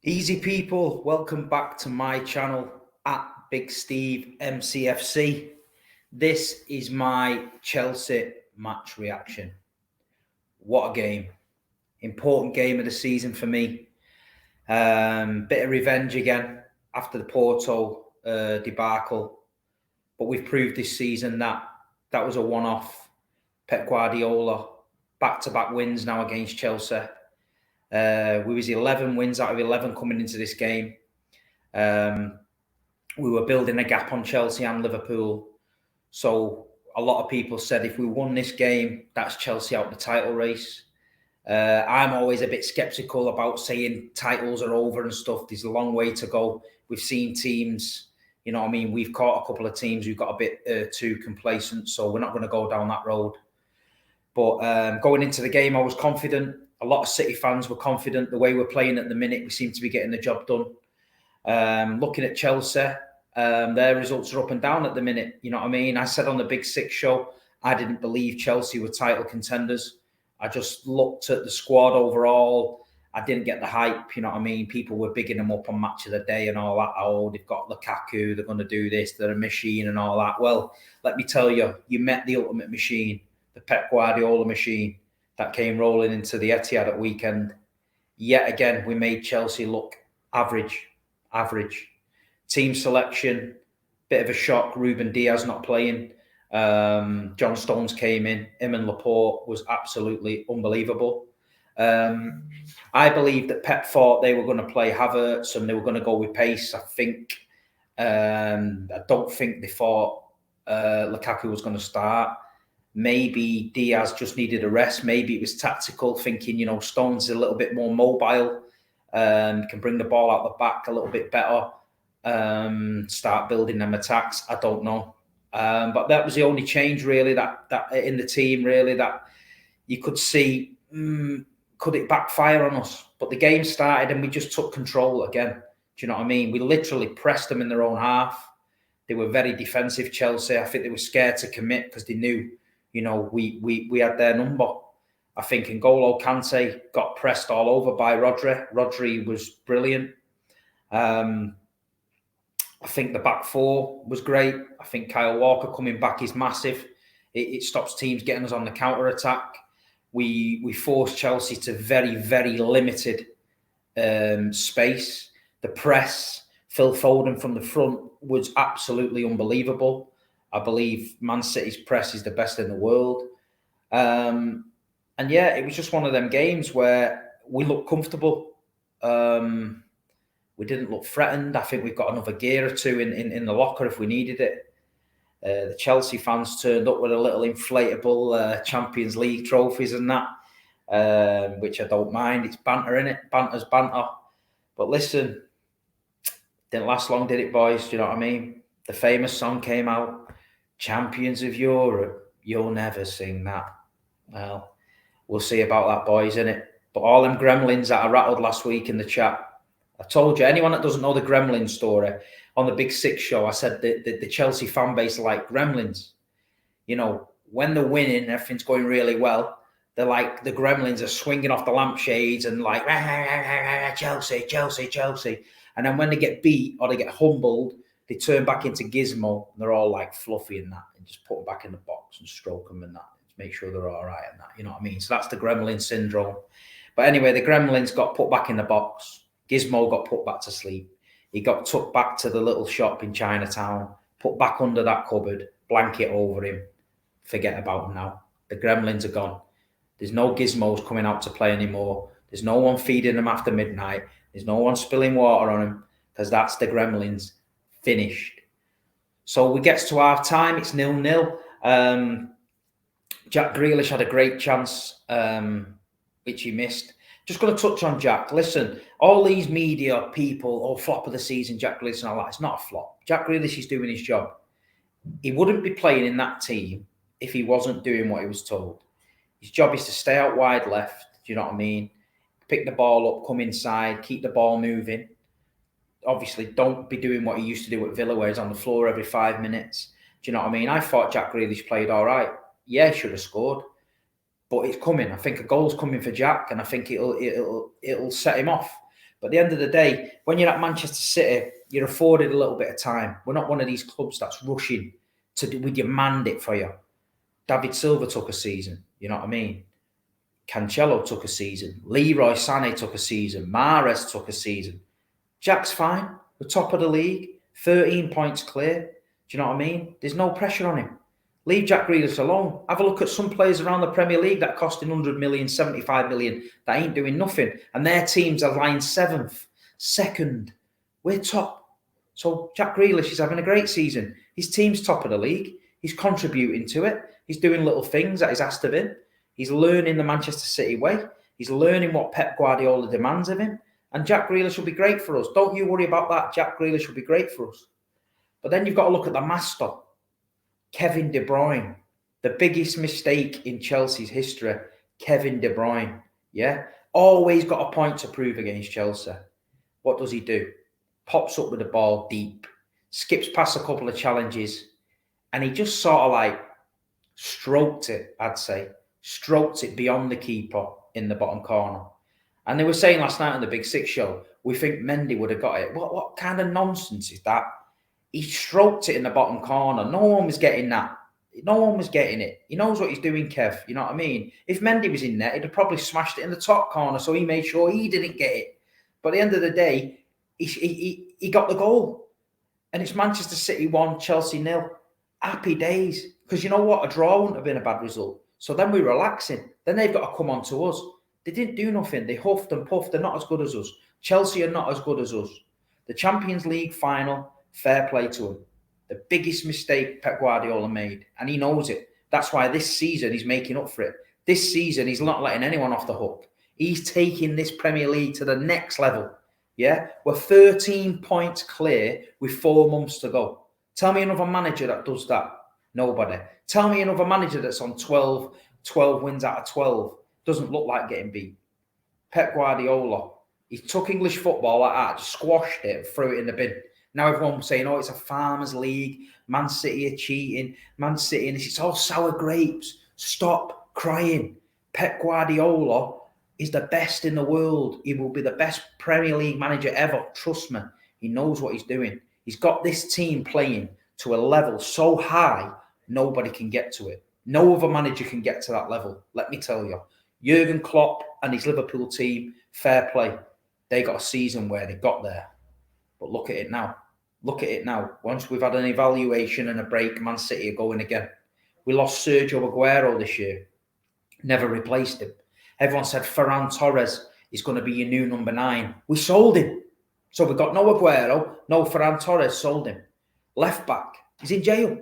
Easy people, welcome back to my channel at Big Steve MCFC. This is my Chelsea match reaction. What a game. Important game of the season for me. Bit of revenge again after the Porto debacle. But we've proved this season that that was a one-off. Pep Guardiola, back-to-back wins now against Chelsea. We was 11 wins out of 11 coming into this game. We were building a gap on Chelsea and Liverpool. So a lot of people said if we won this game, that's Chelsea out the title race. I'm always a bit sceptical about saying titles are over and stuff. There's a long way to go. We've seen teams, you know what I mean? We've caught a couple of teams who got a bit too complacent, so we're not going to go down that road. But going into the game, I was confident. A lot of City fans were confident. The way we're playing at the minute, we seem to be getting the job done. Looking at Chelsea, their results are up and down at the minute. You know what I mean? I said on the Big Six show, I didn't believe Chelsea were title contenders. I just looked at the squad overall. I didn't get the hype. You know what I mean? People were bigging them up on Match of the Day and all that. Oh, they've got Lukaku. They're going to do this. They're a machine and all that. Well, let me tell you, you met the ultimate machine, the Pep Guardiola machine that came rolling into the Etihad at weekend. Yet again, we made Chelsea look average. Team selection, bit of a shock. Ruben Diaz not playing. John Stones came in. Him and Laporte was absolutely unbelievable. I believe that Pep thought they were going to play Havertz and they were going to go with pace. I don't think they thought Lukaku was going to start. Maybe Diaz just needed a rest. Maybe it was tactical, thinking, you know, Stones is a little bit more mobile, can bring the ball out the back a little bit better, start building them attacks. I don't know. But that was the only change really that in the team really that you could see. Could it backfire on us? But the game started and we just took control again. Do you know what I mean? We literally pressed them in their own half. They were very defensive, Chelsea. I think they were scared to commit because they knew, you know, we had their number. I think N'Golo Kante got pressed all over by Rodri. Rodri was brilliant. I think the back four was great. I think Kyle Walker coming back is massive. It stops teams getting us on the counter attack. We forced Chelsea to very, very limited space. The press, Phil Foden from the front was absolutely unbelievable. I believe Man City's press is the best in the world. And yeah, it was just one of them games where we looked comfortable. We didn't look threatened. I think we've got another gear or two in the locker if we needed it. The Chelsea fans turned up with a little inflatable Champions League trophies and that, which I don't mind. It's banter, innit? Banter's banter. But listen, didn't last long, did it, boys? Do you know what I mean? The famous song came out, Champions of Europe, you'll never sing that. Well, we'll see about that, boys, innit? But all them gremlins that I rattled last week in the chat, I told you, anyone that doesn't know the gremlin story, on the Big Six show, I said the Chelsea fan base are like gremlins. You know, when they're winning, everything's going really well. They're like, the gremlins are swinging off the lampshades and like, rah, rah, rah, Chelsea, Chelsea, Chelsea. And then when they get beat or they get humbled, they turn back into Gizmo and they're all like fluffy and that, and just put them back in the box and stroke them and that, to make sure they're all right and that, you know what I mean? So that's the gremlin syndrome. But anyway, the gremlins got put back in the box. Gizmo got put back to sleep. He got took back to the little shop in Chinatown, put back under that cupboard, blanket over him. Forget about him now. The gremlins are gone. There's no Gizmos coming out to play anymore. There's no one feeding them after midnight. There's no one spilling water on them because that's the gremlins finished. So we get to half time. It's 0-0. Jack Grealish had a great chance, which he missed. Just going to touch on Jack. Listen, all these media people, oh, flop of the season, Jack Grealish and all that. It's not a flop. Jack Grealish is doing his job. He wouldn't be playing in that team if he wasn't doing what he was told. His job is to stay out wide left. Do you know what I mean? Pick the ball up, come inside, keep the ball moving. Obviously, don't be doing what he used to do at Villa, where he's on the floor every 5 minutes. Do you know what I mean? I thought Jack Grealish played all right. Yeah, he should have scored. But it's coming. I think a goal's coming for Jack, and I think it'll set him off. But at the end of the day, when you're at Manchester City, you're afforded a little bit of time. We're not one of these clubs that's rushing we demand it for you. David Silva took a season, you know what I mean? Cancelo took a season. Leroy Sané took a season. Mahrez took a season. Jack's fine. We're top of the league. 13 points clear. Do you know what I mean? There's no pressure on him. Leave Jack Grealish alone. Have a look at some players around the Premier League that are costing 100 million, 75 million, that ain't doing nothing. And their teams are lying 7th, 2nd. We're top. So Jack Grealish is having a great season. His team's top of the league. He's contributing to it. He's doing little things that he's asked of him. He's learning the Manchester City way. He's learning what Pep Guardiola demands of him. And Jack Grealish will be great for us. Don't you worry about that. Jack Grealish will be great for us. But then you've got to look at the master, Kevin De Bruyne. The biggest mistake in Chelsea's history, Kevin De Bruyne. Yeah? Always got a point to prove against Chelsea. What does he do? Pops up with the ball deep, skips past a couple of challenges, and he just sort of like stroked it, I'd say. Stroked it beyond the keeper in the bottom corner. And they were saying last night on the Big Six show, we think Mendy would have got it. What kind of nonsense is that? He stroked it in the bottom corner. No one was getting that. No one was getting it. He knows what he's doing, Kev. You know what I mean? If Mendy was in there, he'd have probably smashed it in the top corner, so he made sure he didn't get it. But at the end of the day, he got the goal. And it's Manchester City 1, Chelsea 0. Happy days. Because you know what? A draw wouldn't have been a bad result. So then we're relaxing. Then they've got to come on to us. They didn't do nothing. They huffed and puffed. They're not as good as us. Chelsea are not as good as us. The Champions League final, fair play to them. The biggest mistake Pep Guardiola made, and he knows it. That's why this season he's making up for it. This season he's not letting anyone off the hook. He's taking this Premier League to the next level. Yeah? We're 13 points clear with 4 months to go. Tell me another manager that does that. Nobody. Tell me another manager that's on 12 wins out of 12. Doesn't look like getting beat. Pep Guardiola. He took English football like that, just squashed it and threw it in the bin. Now everyone's saying, oh, it's a farmers' league. Man City are cheating. Man City, and it's all sour grapes. Stop crying. Pep Guardiola is the best in the world. He will be the best Premier League manager ever. Trust me. He knows what he's doing. He's got this team playing to a level so high, nobody can get to it. No other manager can get to that level, let me tell you. Jurgen Klopp and his Liverpool team, fair play. They got a season where they got there. But look at it now. Look at it now. Once we've had an evaluation and a break, Man City are going again. We lost Sergio Aguero this year. Never replaced him. Everyone said Ferran Torres is going to be your new number 9. We sold him. So we got no Aguero, no Ferran Torres, sold him. Left back, he's in jail.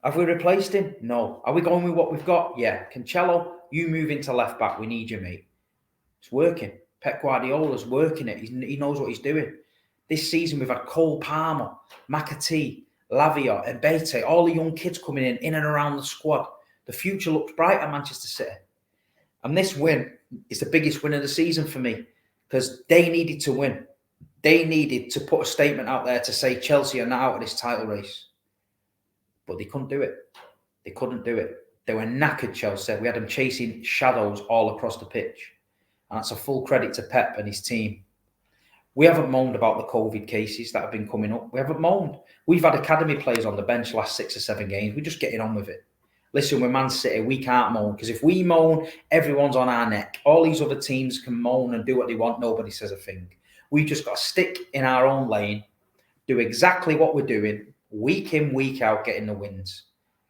Have we replaced him? No. Are we going with what we've got? Yeah. Cancelo, you move into left back. We need you, mate. It's working. Pep Guardiola's working it. He knows what he's doing. This season, we've had Cole Palmer, McAtee, Lavia, and Mbete, all the young kids coming in and around the squad. The future looks bright at Manchester City. And this win is the biggest win of the season for me because they needed to win. They needed to put a statement out there to say Chelsea are not out of this title race. But they couldn't do it. They couldn't do it. They were knackered, Chelsea. We had them chasing shadows all across the pitch. And that's a full credit to Pep and his team. We haven't moaned about the COVID cases that have been coming up. We haven't moaned. We've had academy players on the bench last 6 or 7 games. We're just getting on with it. Listen, we're Man City. We can't moan because if we moan, everyone's on our neck. All these other teams can moan and do what they want. Nobody says a thing. We just got to stick in our own lane, do exactly what we're doing, week in, week out, getting the wins.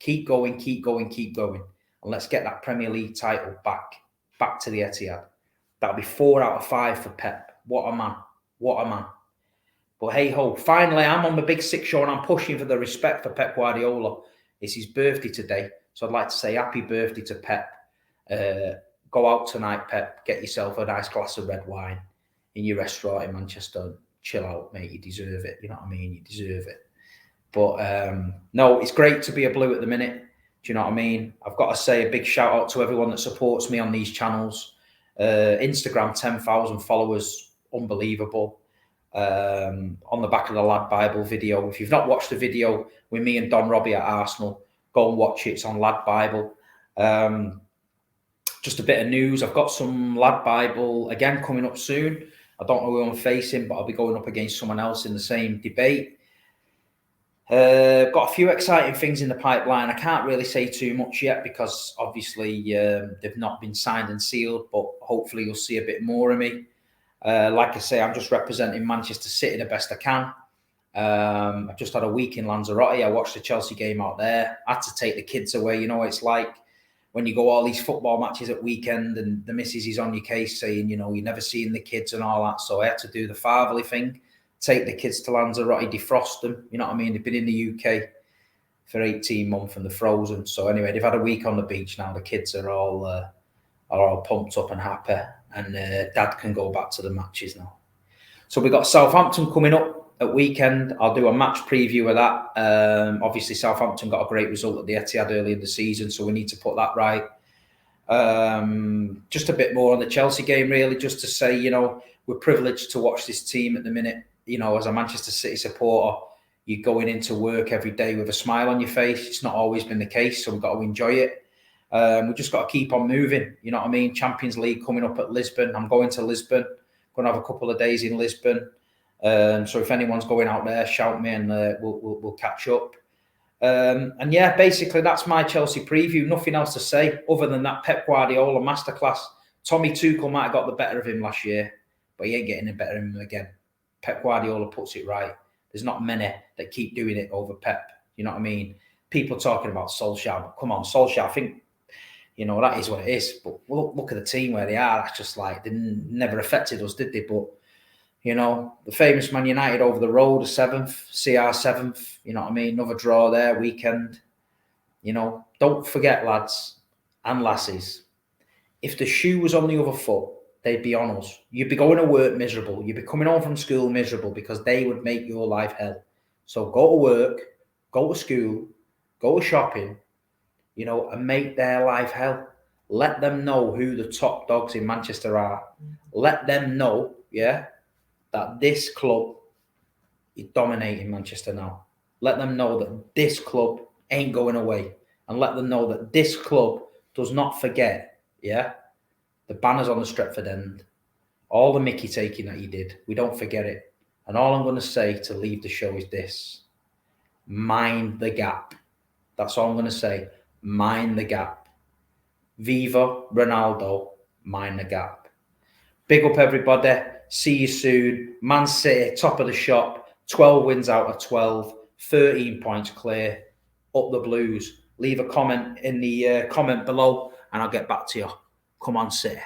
Keep going, keep going, keep going. And let's get that Premier League title back to the Etihad. That'll be 4 out of 5 for Pep. What a man. What a man. But hey ho, finally I'm on the Big Six show and I'm pushing for the respect for Pep Guardiola. It's his birthday today. So I'd like to say happy birthday to Pep. Go out tonight, Pep. Get yourself a nice glass of red wine in your restaurant in Manchester. Chill out, mate. You deserve it. You know what I mean? You deserve it. But no, it's great to be a Blue at the minute. Do you know what I mean? I've got to say a big shout out to everyone that supports me on these channels. Instagram, 10,000 followers. Unbelievable. On the back of the Lad Bible video. If you've not watched the video with me and Don Robbie at Arsenal, go and watch it. It's on Lad Bible. Just a bit of news. I've got some Lad Bible again coming up soon. I don't know who I'm facing, but I'll be going up against someone else in the same debate. Got a few exciting things in the pipeline. I can't really say too much yet because obviously they've not been signed and sealed, but hopefully you'll see a bit more of me. Like I say, I'm just representing Manchester City the best I can. I've just had a week in Lanzarote. I watched the Chelsea game out there. I had to take the kids away. You know what it's like when you go all these football matches at weekend and the missus is on your case saying, you're never seeing the kids and all that. So I had to do the fatherly thing, take the kids to Lanzarote, defrost them. You know what I mean? They've been in the UK for 18 months and they're frozen. So anyway, they've had a week on the beach now. The kids are all pumped up and happy, and Dad can go back to the matches now. So we've got Southampton coming up at weekend. I'll do a match preview of that. Obviously, Southampton got a great result at the Etihad early in the season, so we need to put that right. Just a bit more on the Chelsea game, really, just to say, we're privileged to watch this team at the minute. As a Manchester City supporter, you're going into work every day with a smile on your face. It's not always been the case, so we've got to enjoy it. We've just got to keep on moving. You know what I mean? Champions League coming up at Lisbon. I'm going to Lisbon. Going to have a couple of days in Lisbon. So if anyone's going out there, shout me and we'll catch up. And yeah, basically that's my Chelsea preview. Nothing else to say other than that Pep Guardiola masterclass. Tommy Tuchel might have got the better of him last year, but he ain't getting the better of him again. Pep Guardiola puts it right. There's not many that keep doing it over Pep. You know what I mean? People talking about Solskjaer, but come on, Solskjaer, I think, that is what it is. But look at the team where they are. That's just like, they never affected us, did they? But, the famous Man United over the road, 7th, CR 7th, you know what I mean? Another draw there, weekend. Don't forget, lads and lasses, if the shoe was on the other foot, they'd be on us. You'd be going to work miserable. You'd be coming home from school miserable because they would make your life hell. So go to work, go to school, go to shopping, and make their life hell. Let them know who the top dogs in Manchester are. Let them know, that this club is dominating Manchester now. Let them know that this club ain't going away. And let them know that this club does not forget, the banners on the Stretford end, all the Mickey taking that he did. We don't forget it. And all I'm going to say to leave the show is this. Mind the gap. That's all I'm going to say. Mind the gap. Viva Ronaldo, mind the gap. Big up everybody. See you soon. Man City, top of the shop. 12 wins out of 12. 13 points clear. Up the Blues. Leave a comment in the comment below and I'll get back to you. Come on, City.